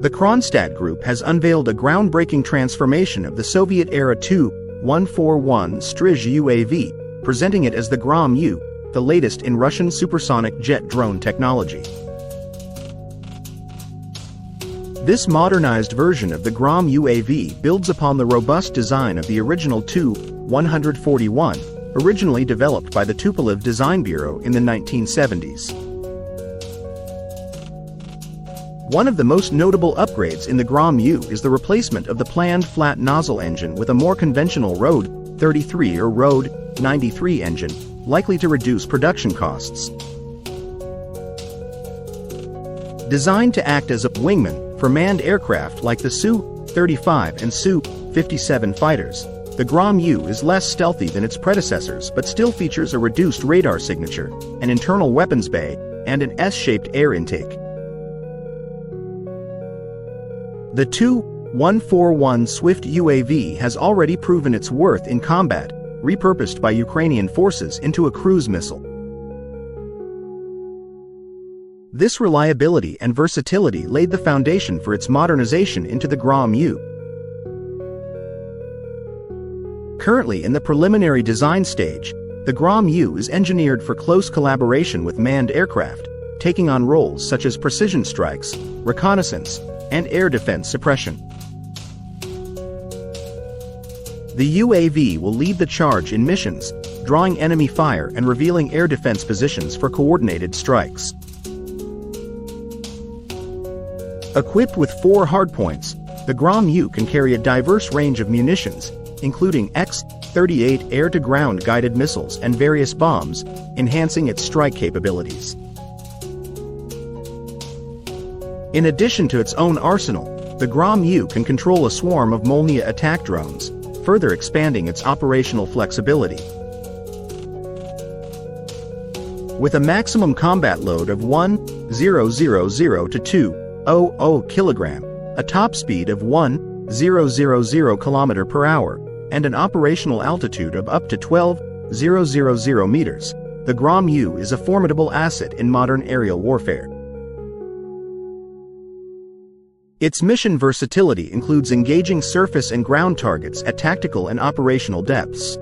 The Kronstadt Group has unveiled a groundbreaking transformation of the Soviet-era Tu-141 Strizh UAV, presenting it as the Grom-U, the latest in Russian supersonic jet drone technology. This modernized version of the Grom UAV builds upon the robust design of the original Tu-141, originally developed by the Tupolev Design Bureau in the 1970s. One of the most notable upgrades in the Grom-U is the replacement of the planned flat-nozzle engine with a more conventional Road 33 or Road 93 engine, likely to reduce production costs. Designed to act as a wingman for manned aircraft like the Su-35 and Su-57 fighters, the Grom-U is less stealthy than its predecessors but still features a reduced radar signature, an internal weapons bay, and an S-shaped air intake. The Tu-141 Strizh UAV has already proven its worth in combat, repurposed by Ukrainian forces into a cruise missile. This reliability and versatility laid the foundation for its modernization into the Grom-U. Currently in the preliminary design stage, the Grom-U is engineered for close collaboration with manned aircraft, taking on roles such as precision strikes, reconnaissance, and air defense suppression. The UAV will lead the charge in missions, drawing enemy fire and revealing air defense positions for coordinated strikes. Equipped with 4 hardpoints, the Grom-U can carry a diverse range of munitions, including X-38 air-to-ground guided missiles and various bombs, enhancing its strike capabilities. In addition to its own arsenal, the Grom-U can control a swarm of Molniya attack drones, further expanding its operational flexibility. With a maximum combat load of 1,000 to 2,000 kilogram, a top speed of 1,000 km per hour, and an operational altitude of up to 12,000 meters, the Grom-U is a formidable asset in modern aerial warfare. Its mission versatility includes engaging surface and ground targets at tactical and operational depths.